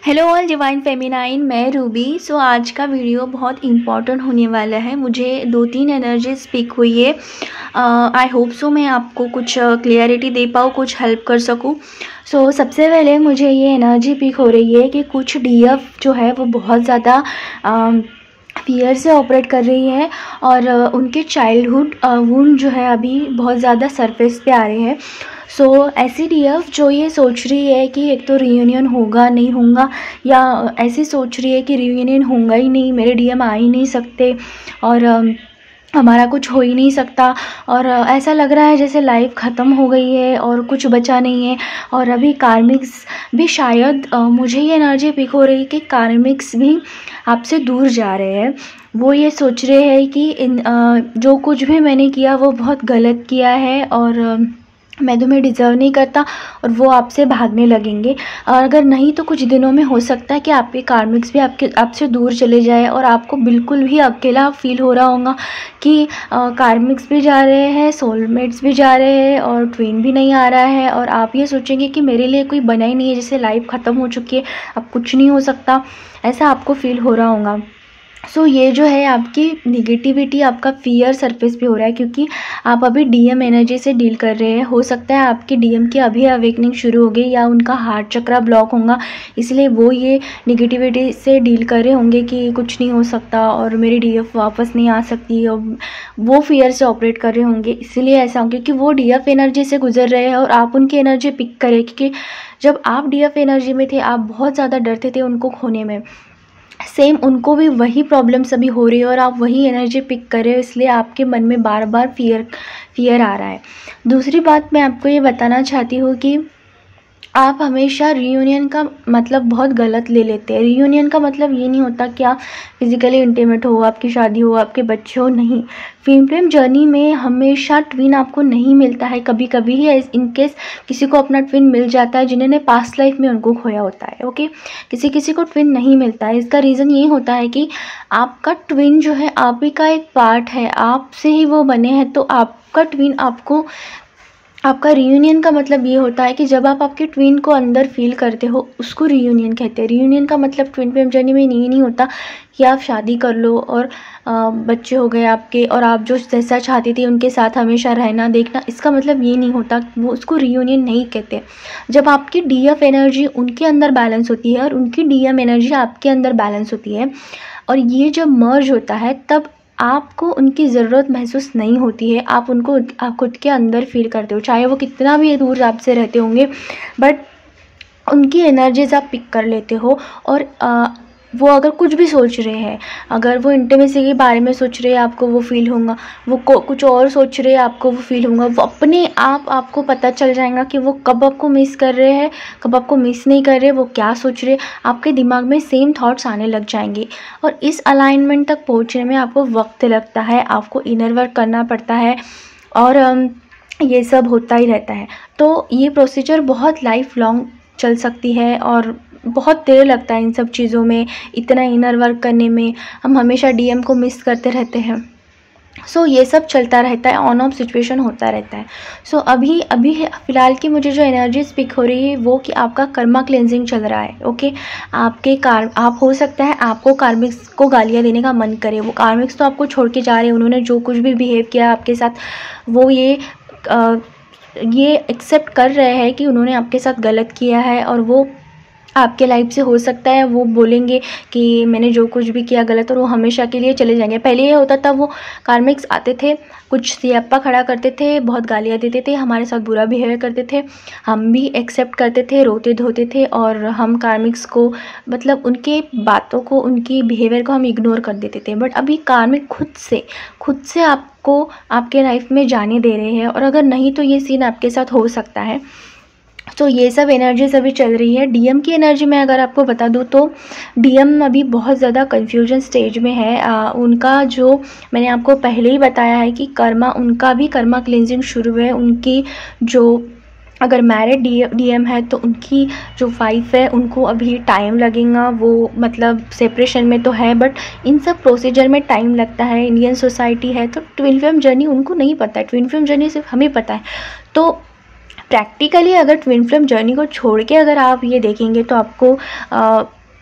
Hello all divine feminine, मैं Ruby. आज का वीडियो बहुत इम्पॉर्टेंट होने वाला है। मुझे 2-3 एनर्जी स्पीक हुई है। आई होप सो मैं आपको कुछ क्लियरिटी दे पाऊँ, कुछ हेल्प कर सकूँ। सबसे पहले मुझे ये एनर्जी पिक हो रही है कि कुछ डीएफ जो है वो बहुत ज़्यादा फियर से ऑपरेट कर रही है और उनके चाइल्डहुड वुंड जो है अभी बहुत ज़्यादा सरफेस पे आ रहे हैं। ऐसी डीएफ जो ये सोच रही है कि एक तो रियूनियन होगा नहीं होगा, या ऐसी सोच रही है कि रियूनियन होगा ही नहीं, मेरे डीएम आ ही नहीं सकते और हमारा कुछ हो ही नहीं सकता, और ऐसा लग रहा है जैसे लाइफ ख़त्म हो गई है और कुछ बचा नहीं है। और अभी कार्मिक्स भी शायद मुझे ये एनर्जी पिक हो रही है कि कार्मिक्स भी आपसे दूर जा रहे हैं। वो ये सोच रहे हैं कि जो कुछ भी मैंने किया वो बहुत गलत किया है और मैं तुम्हें डिज़र्व नहीं करता, और वो आपसे भागने लगेंगे। और अगर नहीं तो कुछ दिनों में हो सकता है कि आपके कार्मिक्स भी आपसे दूर चले जाए और आपको बिल्कुल भी अकेला फील हो रहा होगा कि कार्मिक्स भी जा रहे हैं, सोलमेट्स भी जा रहे हैं और ट्विन भी नहीं आ रहा है, और आप ये सोचेंगे कि मेरे लिए कोई बना ही नहीं है, जैसे लाइफ ख़त्म हो चुकी है, अब कुछ नहीं हो सकता, ऐसा आपको फील हो रहा होगा। ये जो है आपकी निगेटिविटी, आपका फियर सरफेस पे हो रहा है क्योंकि आप अभी डीएम एनर्जी से डील कर रहे हैं। हो सकता है आपकी डीएम की अभी अवेकनिंग शुरू हो गई या उनका हार्ट चक्रा ब्लॉक होगा, इसलिए वो ये निगेटिविटी से डील कर रहे होंगे कि कुछ नहीं हो सकता और मेरी डीएफ वापस नहीं आ सकती, और वो फियर से ऑपरेट कर रहे होंगे, इसीलिए ऐसा हो क्योंकि वो डीएफ एनर्जी से गुजर रहे हैं और आप उनकी एनर्जी पिक करें क्योंकि जब आप डीएफ एनर्जी में थे आप बहुत ज़्यादा डरते थे उनको खोने में। सेम उनको भी वही प्रॉब्लम्स अभी हो रही है और आप वही एनर्जी पिक कर रहे हो, इसलिए आपके मन में बार बार फियर आ रहा है। दूसरी बात मैं आपको ये बताना चाहती हूँ कि आप हमेशा रियूनियन का मतलब बहुत गलत ले लेते हैं। रियूनियन का मतलब ये नहीं होता कि आप फिजिकली इंटीमेट हो, आपकी शादी हो, आपके बच्चे हो, नहीं। फिल्म जर्नी में हमेशा ट्विन आपको नहीं मिलता है, कभी कभी ही इनकेस किसी को अपना ट्विन मिल जाता है जिन्होंने पास्ट लाइफ में उनको खोया होता है। ओके, किसी किसी को ट्विन नहीं मिलता है। इसका रीज़न ये होता है कि आपका ट्विन जो है आप ही का एक पार्ट है, आपसे ही वो बने हैं, तो आपका ट्विन आपका रियूनियन का मतलब ये होता है कि जब आप आपके ट्विन को अंदर फील करते हो उसको रियूनियन कहते हैं। रियूनियन का मतलब ट्विन फ्लेम जर्नी में नहीं होता कि आप शादी कर लो और बच्चे हो गए आपके और आप जो जैसा चाहती थी उनके साथ हमेशा रहना देखना, इसका मतलब ये नहीं होता, वो उसको रियूनियन नहीं कहते। जब आपकी डीएफ एनर्जी उनके अंदर बैलेंस होती है और उनकी डीएम एनर्जी आपके अंदर बैलेंस होती है और ये जब मर्ज होता है तब आपको उनकी ज़रूरत महसूस नहीं होती है, आप उनको आप खुद के अंदर फील करते हो, चाहे वो कितना भी दूर आपसे रहते होंगे, बट उनकी एनर्जीज आप पिक कर लेते हो। और वो अगर कुछ भी सोच रहे हैं, अगर वो इंटीमेसी के बारे में सोच रहे हैं आपको वो फील होगा, वो कुछ और सोच रहे हैं आपको वो फील होगा, वो अपने आप आपको पता चल जाएगा कि वो कब आपको मिस कर रहे हैं, कब आपको मिस नहीं कर रहे, वो क्या सोच रहे हैं, आपके दिमाग में सेम थॉट्स आने लग जाएंगे। और इस अलाइनमेंट तक पहुँचने में आपको वक्त लगता है, आपको इनर वर्क करना पड़ता है और ये सब होता ही रहता है। तो ये प्रोसीजर बहुत लाइफ लॉन्ग चल सकती है और बहुत देर लगता है इन सब चीज़ों में, इतना इनर वर्क करने में। हम हमेशा डीएम को मिस करते रहते हैं। ये सब चलता रहता है, ऑन ऑफ सिचुएशन होता रहता है। अभी अभी फ़िलहाल की मुझे जो एनर्जी स्पीक हो रही है वो कि आपका कर्मा क्लेंजिंग चल रहा है। ओके, आप हो सकता है आपको कार्मिक्स को गालियाँ देने का मन करे। वो कार्मिक्स तो आपको छोड़ के जा रहे हैं, उन्होंने जो कुछ भी बिहेव किया आपके साथ वो ये एक्सेप्ट कर रहे हैं कि उन्होंने आपके साथ गलत किया है, और वो आपके लाइफ से हो सकता है वो बोलेंगे कि मैंने जो कुछ भी किया गलत, और वो हमेशा के लिए चले जाएंगे। पहले ये होता था, वो कार्मिक्स आते थे, कुछ सियाप्पा खड़ा करते थे, बहुत गालियाँ देते थे, हमारे साथ बुरा बिहेवियर करते थे, हम भी एक्सेप्ट करते थे, रोते धोते थे, और हम कार्मिक्स को मतलब उनके बातों को, उनकी बिहेवियर को हम इग्नोर कर देते थे। बट अभी कार्मिक खुद से आपको आपके लाइफ में जाने दे रहे हैं, और अगर नहीं तो ये सीन आपके साथ हो सकता है। ये सब एनर्जीज अभी चल रही है। डीएम की एनर्जी में अगर आपको बता दूँ तो डीएम अभी बहुत ज़्यादा कन्फ्यूजन स्टेज में है। उनका जो मैंने आपको पहले ही बताया है कि उनका भी कर्मा क्लिनजिंग शुरू है। उनकी जो अगर मैरिड डीएम है तो उनकी जो वाइफ है उनको अभी टाइम लगेगा, वो मतलब सेपरेशन में तो है, बट इन सब प्रोसीजर में टाइम लगता है। इंडियन सोसाइटी है तो ट्विन फ्लेम जर्नी उनको नहीं पता है, ट्विन फ्लेम जर्नी सिर्फ हमें पता है। तो प्रैक्टिकली अगर ट्विन फ्लेम जर्नी को छोड़ के अगर आप ये देखेंगे तो आपको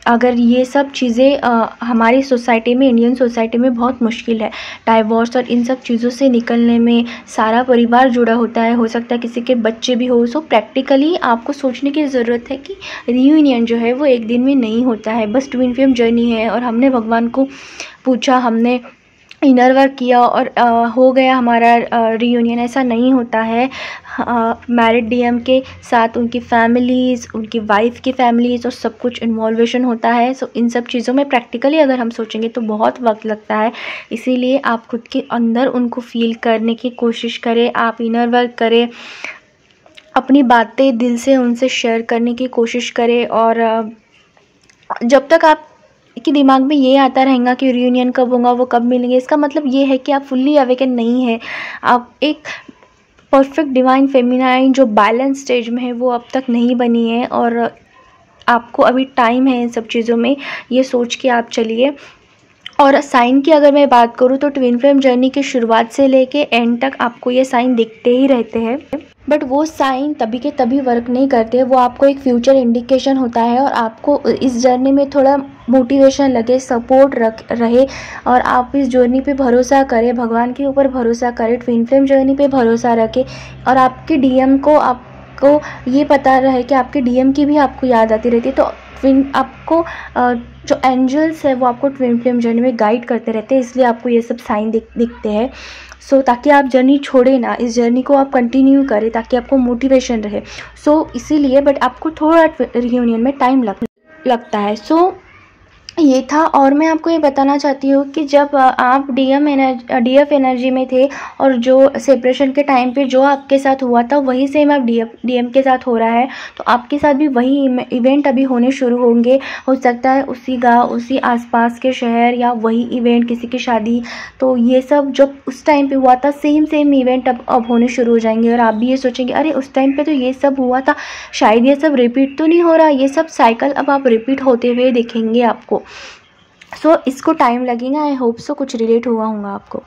अगर ये सब चीज़ें हमारी सोसाइटी में, इंडियन सोसाइटी में बहुत मुश्किल है। डाइवोर्स और इन सब चीज़ों से निकलने में सारा परिवार जुड़ा होता है, हो सकता है किसी के बच्चे भी हो। सो प्रैक्टिकली आपको सोचने की ज़रूरत है कि रियूनियन जो है वो एक दिन में नहीं होता है, बस ट्विन फ्लेम जर्नी है। और हमने भगवान को पूछा, हमने इनर वर्क किया और हो गया हमारा रियूनियन, ऐसा नहीं होता है। मैरिड डीएम के साथ उनकी फैमिलीज़, उनकी वाइफ की फैमिलीज़ और सब कुछ इन्वॉल्वेशन होता है। सो इन सब चीज़ों में प्रैक्टिकली अगर हम सोचेंगे तो बहुत वक्त लगता है। इसीलिए आप खुद के अंदर उनको फील करने की कोशिश करें, आप इनर वर्क करें, अपनी बातें दिल से उनसे शेयर करने की कोशिश करें। और जब तक आप कि दिमाग में ये आता रहेगा कि रियूनियन कब होगा, वो कब मिलेंगे, इसका मतलब ये है कि आप फुल्ली अवेकन नहीं है। आप एक परफेक्ट डिवाइन फेमिनाइन जो बैलेंस स्टेज में है वो अब तक नहीं बनी है, और आपको अभी टाइम है इन सब चीज़ों में, ये सोच के आप चलिए। और साइन की अगर मैं बात करूँ तो ट्विन फ्लेम जर्नी की शुरुआत से लेके एंड तक आपको ये साइन दिखते ही रहते हैं, बट वो साइन तभी के तभी वर्क नहीं करते। वो आपको एक फ्यूचर इंडिकेशन होता है, और आपको इस जर्नी में थोड़ा मोटिवेशन लगे, सपोर्ट रहे, और आप इस जर्नी पे भरोसा करें, भगवान के ऊपर भरोसा करें, ट्विन फ्लेम जर्नी पे भरोसा रखें। और आपके डीएम को आपको ये पता रहे कि आपके डीएम की भी आपको याद आती रहती है। तो आपको जो एंजल्स है वो आपको ट्विन फ्लेम जर्नी में गाइड करते रहते हैं, इसलिए आपको ये सब साइन दिखते हैं। सो ताकि आप जर्नी छोड़े ना, इस जर्नी को आप कंटिन्यू करें ताकि आपको मोटिवेशन रहे। सो इसीलिए बट आपको थोड़ा रियूनियन में टाइम लगता है। सो ये था। और मैं आपको ये बताना चाहती हूँ कि जब आप डीएफ एनर्जी में थे और जो सेपरेशन के टाइम पे जो आपके साथ हुआ था वही सेम अब डीएम के साथ हो रहा है, तो आपके साथ भी वही इवेंट अभी होने शुरू होंगे। हो सकता है उसी गाँव, उसी आसपास के शहर, या वही इवेंट, किसी की शादी। तो ये सब जब उस टाइम पे हुआ था सेम इवेंट अब होने शुरू हो जाएंगे, और आप भी ये सोचेंगे अरे उस टाइम पे तो ये सब हुआ था, शायद ये सब रिपीट तो नहीं हो रहा। ये सब साइकिल अब आप रिपीट होते हुए देखेंगे आपको। सो इसको टाइम लगेगा। आई होप सो कुछ रिलेट हुआ होगा आपको।